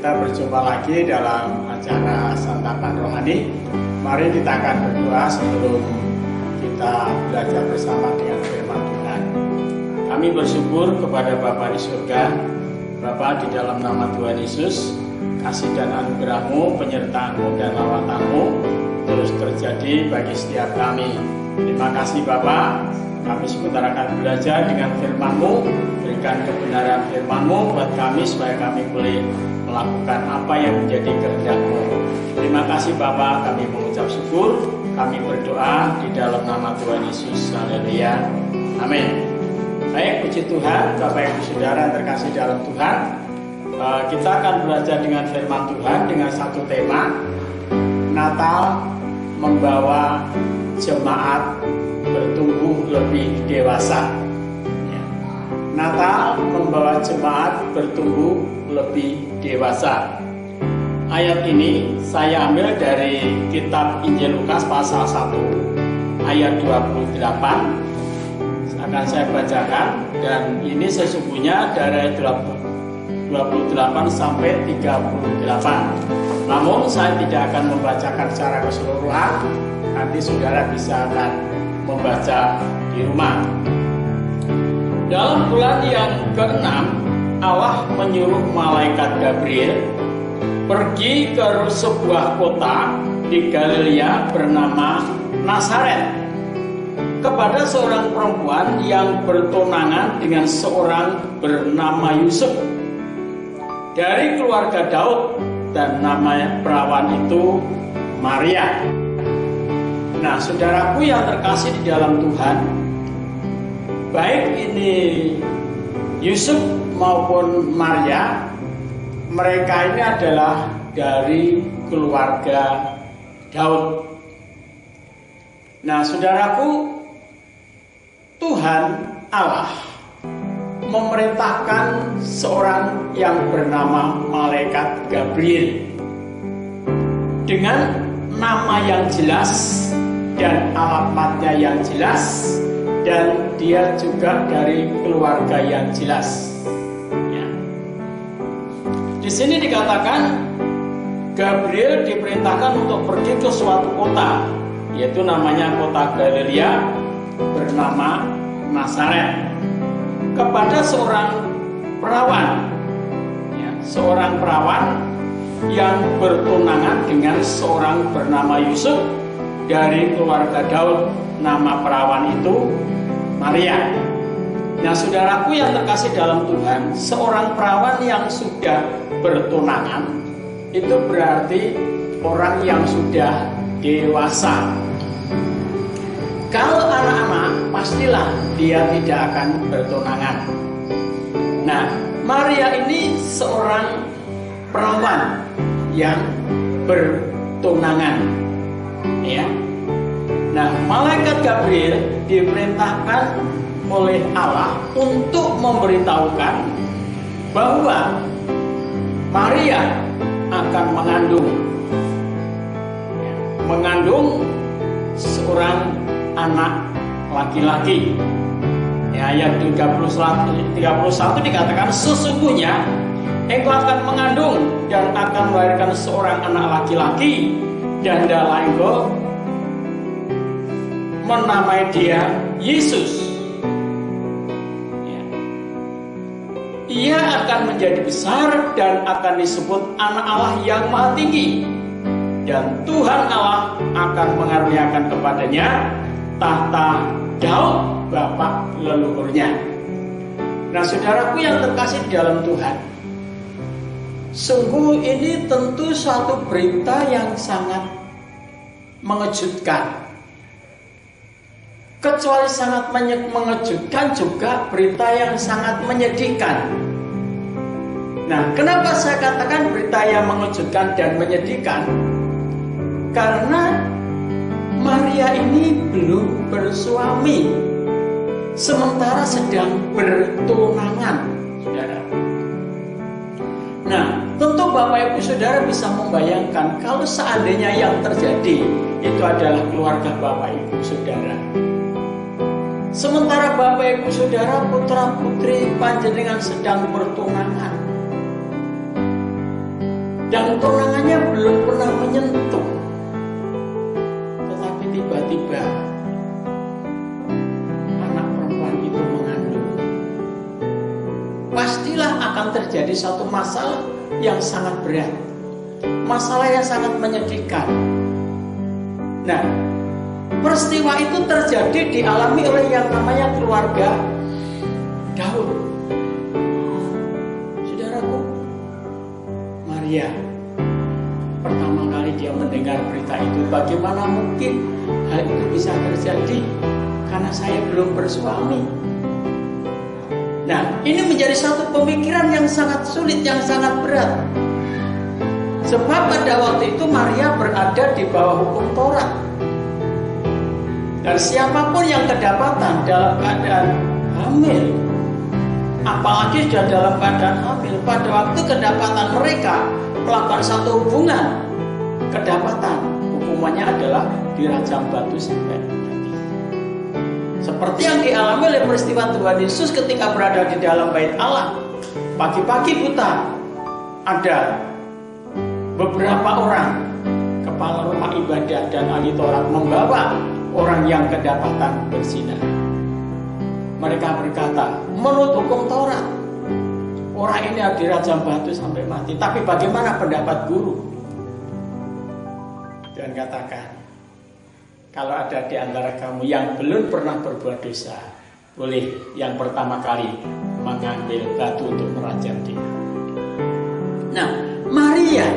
kita berjumpa lagi dalam acara santapan rohani. Mari kita akan berdoa sebelum kita belajar bersama dengan firman Tuhan. Kami bersyukur kepada Bapa di surga. Bapa, di dalam nama Tuhan Yesus, kasih dan anugerah-Mu, penyertaan-Mu dan lawatan-Mu terus terjadi bagi setiap kami. Terima kasih Bapa. Kami sebentar akan belajar dengan firman-Mu. Berikan kebenaran firman-Mu buat kami supaya kami boleh melakukan apa yang menjadi kehendak-Mu. Terima kasih Bapa, kami mengucap syukur. Kami berdoa di dalam nama Tuhan Yesus. Haleluya. Amin. Baik, puji Tuhan, Bapak Ibu Saudara yang terkasih dalam Tuhan. Kita akan belajar dengan firman Tuhan dengan satu tema, Natal membawa jemaat bertumbuh lebih dewasa. Natal membawa jemaat bertumbuh lebih dewasa. Ayat ini saya ambil dari kitab Injil Lukas pasal 1 ayat 28. Akan saya bacakan, dan ini sesungguhnya dari 28 sampai 38. Namun saya tidak akan membacakan secara keseluruhan. Nanti saudara bisa akan membaca di rumah. Dalam bulan yang ke-6, Allah menyuruh malaikat Gabriel pergi ke sebuah kota di Galilea bernama Nazaret kepada seorang perempuan yang bertunangan dengan seorang bernama Yusuf dari keluarga Daud, dan nama perawan itu Maria. Nah, saudaraku yang terkasih di dalam Tuhan, baik ini Yusuf maupun Maria, mereka ini adalah dari keluarga Daud. Nah, saudaraku, Tuhan Allah memerintahkan seorang yang bernama malaikat Gabriel dengan nama yang jelas dan alamatnya yang jelas, dan dia juga dari keluarga yang jelas. Ya. Di sini dikatakan Gabriel diperintahkan untuk pergi ke suatu kota, yaitu namanya kota Galilea bernama Nazaret, kepada seorang perawan, ya, seorang perawan yang bertunangan dengan seorang bernama Yusuf dari keluarga Daud. Nama perawan itu Maria. Nah, saudaraku yang terkasih dalam Tuhan, seorang perawan yang sudah bertunangan itu berarti orang yang sudah dewasa. Kalau anak-anak, pastilah dia tidak akan bertunangan. Nah, Maria ini seorang perawan yang bertunangan, ya. Nah, malaikat Gabriel diperintahkan oleh Allah untuk memberitahukan bahwa Maria akan mengandung seorang anak laki-laki. Ya, ayat 31 dikatakan, sesungguhnya engkau akan mengandung dan akan melahirkan seorang anak laki-laki, dan hendaklah engkau menamai dia Yesus. Ya. Ia akan menjadi besar dan akan disebut anak Allah yang Maha Tinggi, dan Tuhan Allah akan mengaruniakan kepadanya tahta Daud bapa leluhurnya. Nah, saudaraku yang terkasih di dalam Tuhan, sungguh ini tentu suatu berita yang sangat mengejutkan. Kecuali sangat mengejutkan, juga berita yang sangat menyedihkan. Nah, kenapa saya katakan berita yang mengejutkan dan menyedihkan? Karena Maria ini belum bersuami, sementara sedang bertunangan, saudara. Nah, tentu Bapak Ibu Saudara bisa membayangkan kalau seandainya yang terjadi itu adalah keluarga Bapak Ibu Saudara. Sementara Bapak Ibu Saudara, putra putri panjenengan sedang bertunangan. dan tunangannya belum pernah menyentuh, tetapi tiba-tiba anak perempuan itu mengandung. Pastilah akan terjadi satu masalah yang sangat berat, masalah yang sangat menyedihkan. Nah, peristiwa itu terjadi dialami oleh yang namanya keluarga Daud. Saudaraku, Maria pertama kali dia mendengar berita itu, bagaimana mungkin hal itu bisa terjadi karena saya belum bersuami. Nah, ini menjadi satu pemikiran yang sangat sulit, yang sangat berat. Sebab pada waktu itu Maria berada di bawah hukum Taurat. Dan siapapun yang kedapatan dalam keadaan hamil, apalagi sudah dalam keadaan hamil, pada waktu kedapatan mereka melakukan satu hubungan, kedapatan hukumannya adalah dirajam batu sampai mati. Seperti yang dialami oleh peristiwa Tuhan Yesus ketika berada di dalam bait Allah. Pagi-pagi buta ada beberapa orang kepala rumah ibadah dan ahli Taurat membawa orang yang kedapatan berzina. Mereka berkata, menurut hukum Taurat, orang ini harus dirajam batu sampai mati. Tapi bagaimana pendapat guru? Dan katakan, kalau ada di antara kamu yang belum pernah berbuat dosa, boleh yang pertama kali mengambil batu untuk merajam dia. Nah, Maria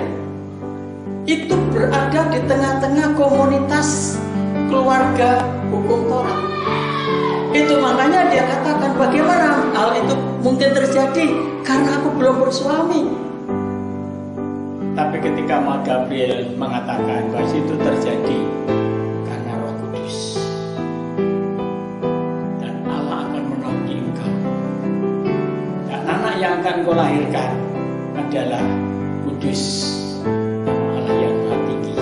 itu berada di tengah-tengah komunitas keluarga hukum Taurat. Itu makanya dia katakan, bagaimana hal itu mungkin terjadi karena aku belum bersuami. Tapi ketika Gabriel mengatakan bahwa itu terjadi karena Roh Kudus dan Allah akan menaungi engkau, dan anak yang akan kau lahirkan adalah kudus, Allah yang Maha Tinggi.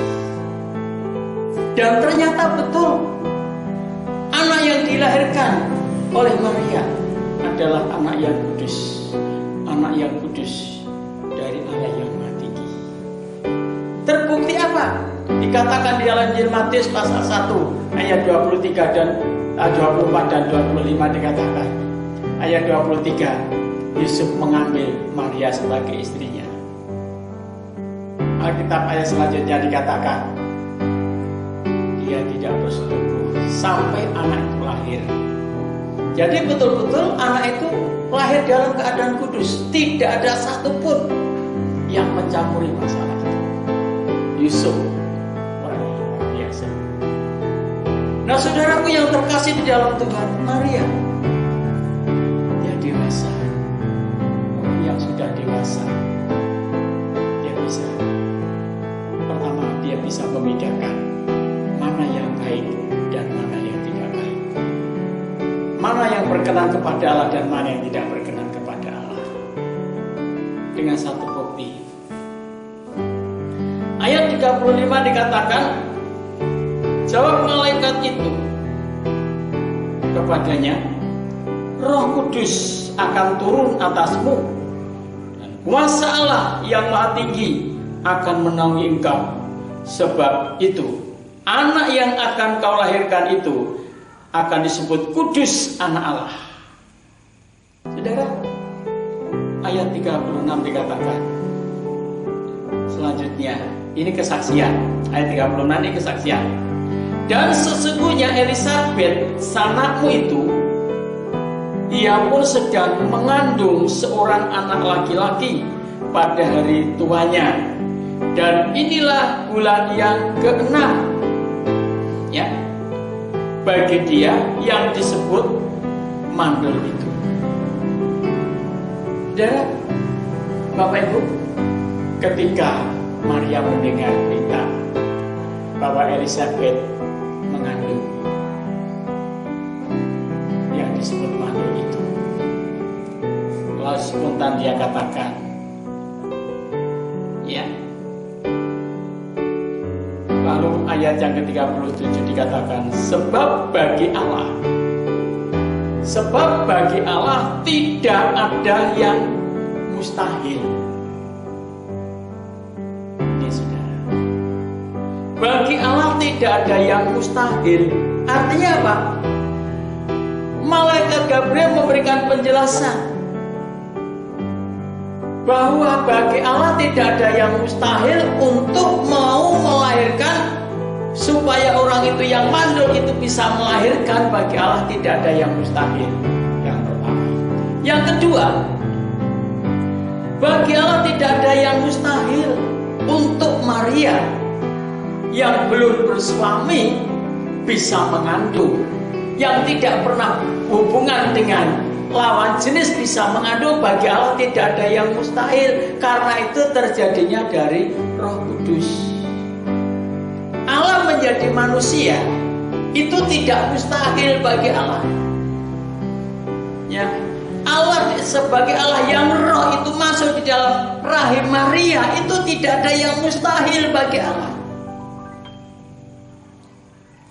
Dan ternyata betul, anak yang dilahirkan oleh Maria adalah anak yang kudus, anak yang kudus dari Allah yang Maha Tinggi. Terbukti apa? Dikatakan di dalam Injil Matius pasal 1 ayat 23 dan 24 dan 25 dikatakan. Ayat 23, Yusuf mengambil Maria sebagai istrinya. Alkitab ayat selanjutnya dikatakan, dia tidak bersetubuh sampai anak itu lahir. Jadi betul-betul anak itu lahir dalam keadaan kudus. Tidak ada satupun yang mencampuri masalah itu. Yusuf orang yang luar biasa. Nah, saudaraku yang terkasih di dalam Tuhan, Maria dia dewasa. Orang yang sudah dewasa, dia bisa, pertama dia bisa membedakan mana yang baik dan mana yang tidak baik, mana yang berkenan kepada Allah dan mana yang tidak berkenan kepada Allah. Dengan satu bukti, ayat 35 dikatakan, jawab malaikat itu kepadanya, Roh Kudus akan turun atasmu dan kuasa Allah yang Maha Tinggi akan menaungi engkau. Sebab itu anak yang akan kau lahirkan itu akan disebut kudus, anak Allah. Saudara, ayat 36 dikatakan selanjutnya, ini kesaksian. Ayat 36 ini kesaksian. Dan sesungguhnya Elisabet sanakmu itu, ia pun sedang mengandung seorang anak laki-laki pada hari tuanya. Dan inilah bulan yang ke-6, ya, bagi dia yang disebut mandul itu. Dan Bapak Ibu, ketika Maria mendengar berita bahwa Elisabet mengandung yang disebut mandul itu, lalu spontan dia katakan, ya. Lalu ayat yang ke-37 dikatakan, sebab bagi Allah tidak ada yang mustahil. Bagi Allah tidak ada yang mustahil. Artinya apa? Malaikat Gabriel memberikan penjelasan bahwa bagi Allah tidak ada yang mustahil untuk mau melahirkan, supaya orang itu yang mandul itu bisa melahirkan. Bagi Allah tidak ada yang mustahil. Yang pertama. Yang kedua, bagi Allah tidak ada yang mustahil untuk Maria yang belum bersuami bisa mengandung, yang tidak pernah hubungan dengan lawan jenis bisa mengandung. Bagi Allah tidak ada yang mustahil, karena itu terjadinya dari Roh Kudus. Allah menjadi manusia itu tidak mustahil bagi Allah. Ya, Allah sebagai Allah yang roh itu masuk di dalam rahim Maria, itu tidak ada yang mustahil bagi Allah.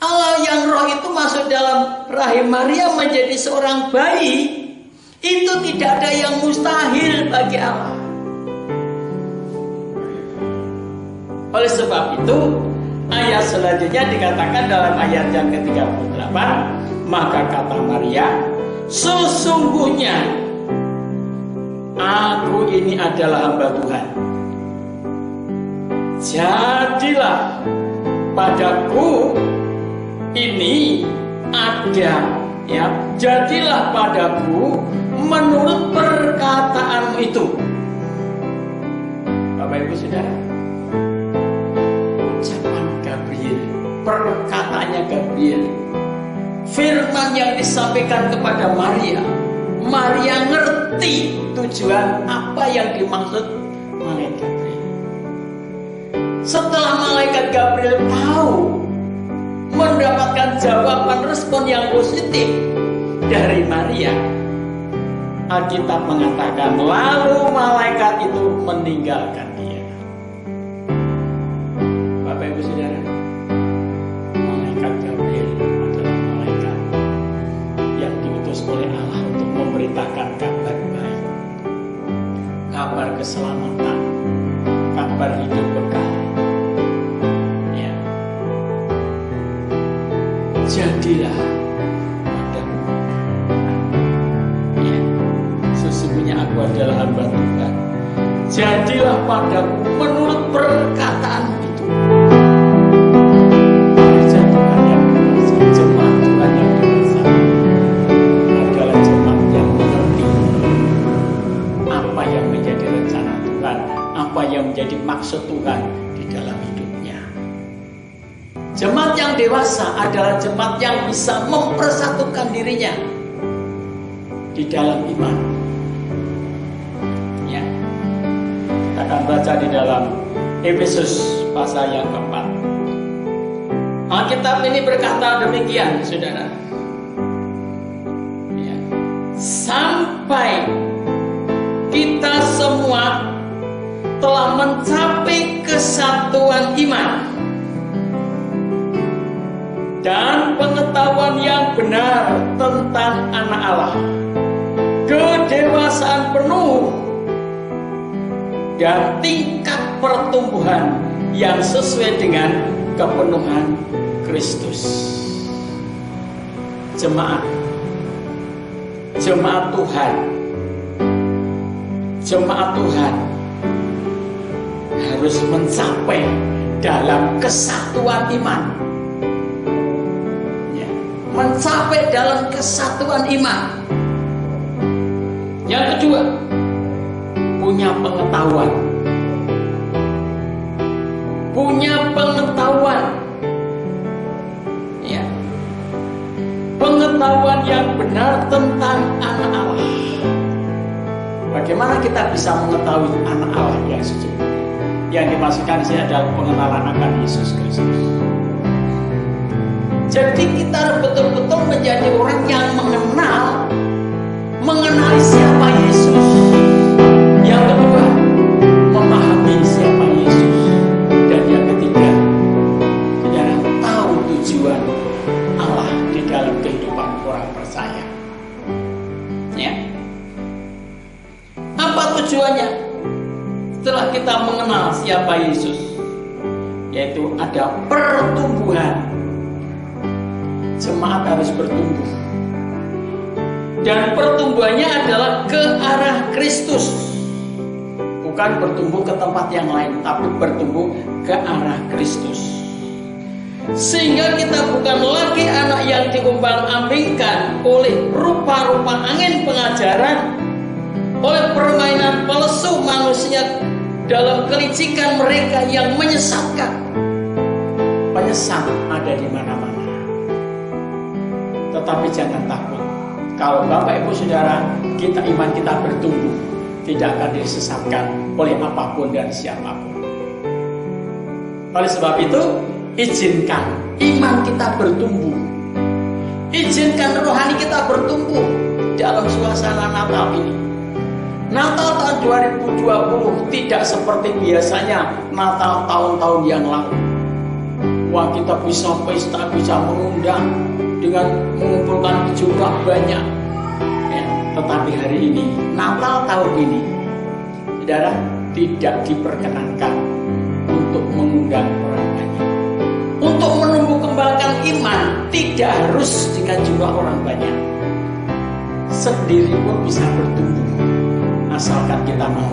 Allah yang roh itu masuk dalam rahim Maria menjadi seorang bayi, itu tidak ada yang mustahil bagi Allah. Oleh sebab itu, ayat selanjutnya dikatakan dalam ayat yang ke-38, maka kata Maria, sesungguhnya aku ini adalah hamba Tuhan. Jadilah padaku ini ada, ya, jadilah padaku menurut perkataanmu itu. Bapak Ibu Saudara, ucapan Gabriel, perkataannya Gabriel, firman yang disampaikan kepada Maria, Maria ngerti tujuan apa yang dimaksud malaikat Gabriel. Setelah malaikat Gabriel tahu, mendapatkan jawaban respon yang positif dari Maria, Alkitab mengatakan lalu malaikat itu meninggalkan dia. Bapak Ibu Saudara, malaikat Gabriel adalah malaikat yang diutus oleh Allah untuk memberitakan kabar baik, kabar keselamatan, kabar hidup kekal. Ya. Jadilah padamu, ya, sesungguhnya aku adalah hamba Tuhan. Jadilah padaku menurut perkataan itu. Jemaat yang dewasa, jemaat Tuhan yang dewasa adalah jemaat yang mengerti apa yang menjadi rencana Tuhan, apa yang menjadi maksud Tuhan di dalam hidupnya. Jemaat yang dewasa adalah jemaat yang bisa mempersatukan dirinya di dalam iman. Ya. Kita akan baca di dalam Efesus pasal yang keempat. Alkitab ini berkata demikian, saudara. Ya. Sampai kita semua telah mencapai kesatuan iman dan pengetahuan yang benar tentang anak Allah, kedewasaan penuh dan tingkat pertumbuhan yang sesuai dengan kepenuhan Kristus. Jemaat Tuhan, jemaat Tuhan harus mencapai dalam kesatuan iman. Mencapai dalam kesatuan iman. Yang kedua, punya pengetahuan. Punya pengetahuan. Ya. Pengetahuan yang benar tentang anak Allah. Bagaimana kita bisa mengetahui anak Allah yang sesungguhnya? Yang dimaksudkan di sini adalah pengenalan akan Yesus Kristus. Jadi kita betul-betul menjadi orang yang mengenali siapa Yesus. Yang kedua, memahami siapa Yesus. Dan yang ketiga, saudara tahu tujuan Allah di dalam kehidupan orang percaya. Ya. Apa tujuannya? Setelah kita mengenal siapa Yesus, yaitu ada pertumbuhan. Jemaat harus bertumbuh, dan pertumbuhannya adalah ke arah Kristus, bukan bertumbuh ke tempat yang lain, tapi bertumbuh ke arah Kristus. Sehingga kita bukan lagi anak yang diumbang-ambingkan oleh rupa-rupa angin pengajaran, oleh permainan palsu manusia dalam kelicikan mereka yang menyesatkan. Penyesat ada di mana-mana. Tetapi jangan takut. Kalau Bapak Ibu Saudara, iman kita bertumbuh, tidak akan disesatkan oleh apapun dan siapapun. Oleh sebab itu, izinkan iman kita bertumbuh. Izinkan rohani kita bertumbuh dalam suasana Natal ini. Natal tahun 2020 tidak seperti biasanya Natal tahun-tahun yang lalu. Wah, kita bisa pesta, bisa mengundang dengan mengumpulkan jumlah banyak. Ya, tetapi hari ini, Natal tahun ini, saudara, tidak diperkenankan untuk mengundang orang banyak. Untuk menumbuh kembangkan iman, tidak harus dengan jumlah orang banyak. Sendiri pun bisa bertumbuh, asalkan kita mau.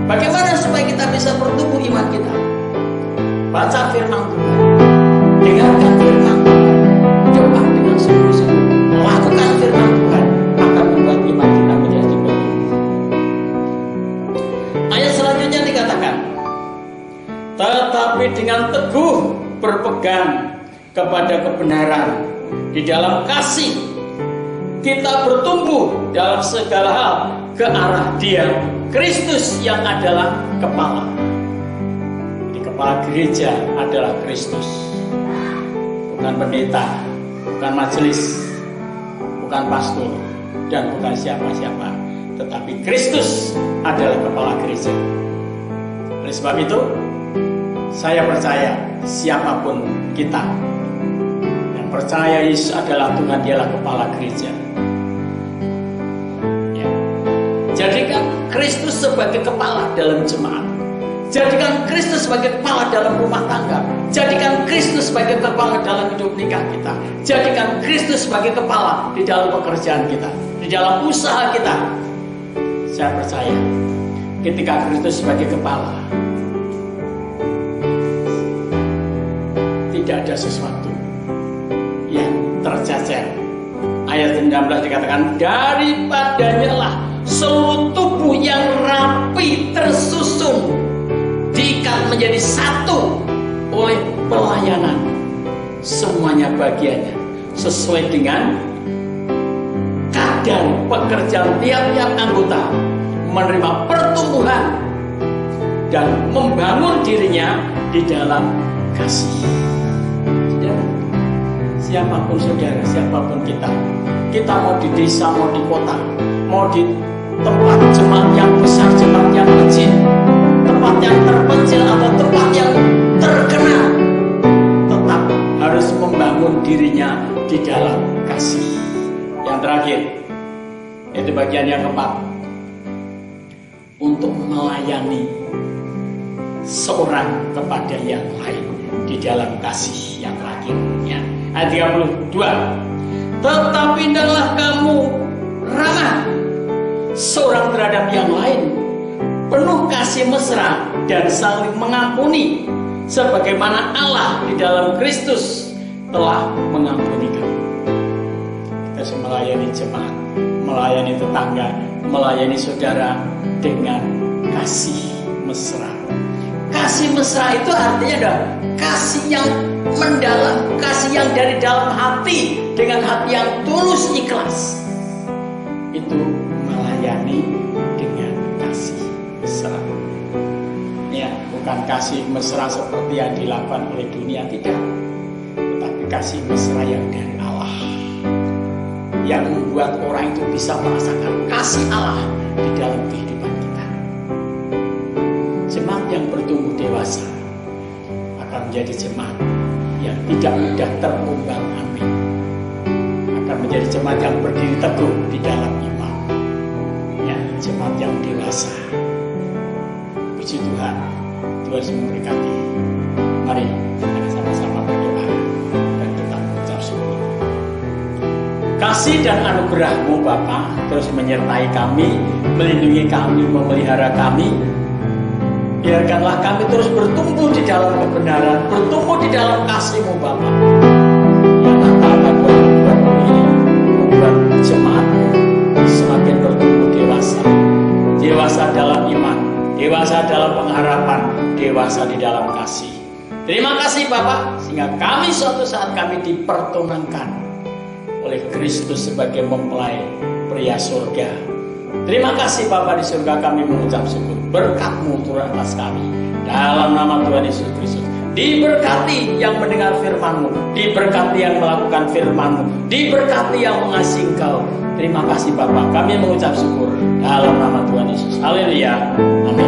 Bagaimana supaya kita bisa bertumbuh iman kita? Baca firman Tuhan, dengarkan firman Tuhan, doa dengan sungguh-sungguh, lakukan firman Tuhan, akan membuat iman kita menjadi bertumbuh. Ayat selanjutnya dikatakan, tetapi dengan teguh berpegang kepada kebenaran di dalam kasih, kita bertumbuh dalam segala hal ke arah Dia, Kristus yang adalah kepala. Di kepala gereja adalah Kristus, bukan pendeta, bukan majelis, bukan pastor, dan bukan siapa-siapa, tetapi Kristus adalah kepala gereja. Oleh sebab itu, saya percaya siapapun kita yang percaya Yesus adalah Tuhan, dialah kepala gereja. Ya. Jadikan Kristus sebagai kepala dalam jemaat. Jadikan Kristus sebagai kepala dalam rumah tangga. Jadikan Kristus sebagai kepala dalam hidup nikah kita. Jadikan Kristus sebagai kepala di dalam pekerjaan kita, di dalam usaha kita. Saya percaya ketika Kristus sebagai kepala, tidak ada sesuatu yang tercecer. Ayat 19 dikatakan, daripadanya lah seluruh tubuh yang rapi tersusun diikat menjadi satu oleh pelayanan, semuanya bagiannya sesuai dengan kadar pekerjaan tiap-tiap anggota, menerima pertumbuhan dan membangun dirinya di dalam kasih. Saudara, siapapun saudara, siapapun kita mau di desa, mau di kota, mau di tempat jemaat yang besar, jemaat yang kecil, tempat yang terpencil atau tempat yang terkenal, tetap harus membangun dirinya di dalam kasih. Yang terakhir, itu bagian yang keempat, untuk melayani seorang kepada yang lain di dalam kasih yang terakhir. Ya. Ayat 32, tetapi hendaklah kamu ramah seorang terhadap yang lain, penuh kasih mesra dan saling mengampuni, sebagaimana Allah di dalam Kristus telah mengampuni kamu. Kita harus melayani jemaat, melayani tetangga, melayani saudara dengan kasih mesra. Kasih mesra itu artinya adalah kasih yang mendalam, kasih yang dari dalam hati, dengan hati yang tulus ikhlas. Itu melayani dengan kasih mesra. Ya, bukan kasih mesra seperti yang dilakukan oleh dunia, tidak. Tetapi kasih mesra yang dari Allah, yang membuat orang itu bisa merasakan kasih Allah di dalam kehidupan kita. Jemaat yang bertumbuh dewasa akan menjadi jemaat yang tidak mudah terombang-ambing, akan menjadi jemaat yang berdiri teguh di dalam iman. Ya, jemaat yang dewasa. Puji Tuhan, Tuhan memberkati. Mari kita sama-sama berdoa dan kita mengucap syukur. Kasih dan anugerah-Mu Bapa terus menyertai kami, melindungi kami, memelihara kami. Biarkanlah kami terus bertumbuh di dalam kebenaran, bertumbuh di dalam kasih-Mu Bapa. Yang antara 2020 ini membuat jemaat-Mu semakin bertumbuh dewasa. Dewasa dalam iman, dewasa dalam pengharapan, dewasa di dalam kasih. Terima kasih Bapak, sehingga kami suatu saat kami dipertontonkan oleh Kristus sebagai mempelai pria surga. Terima kasih Bapa di surga, kami mengucap syukur. Berkat-Mu turun atas kami. Dalam nama Tuhan Yesus Kristus. Diberkati yang mendengar firman-Mu, diberkati yang melakukan firman-Mu, diberkati yang mengasihi Engkau. Terima kasih Bapa, kami mengucap syukur dalam nama Tuhan Yesus. Haleluya. Amin.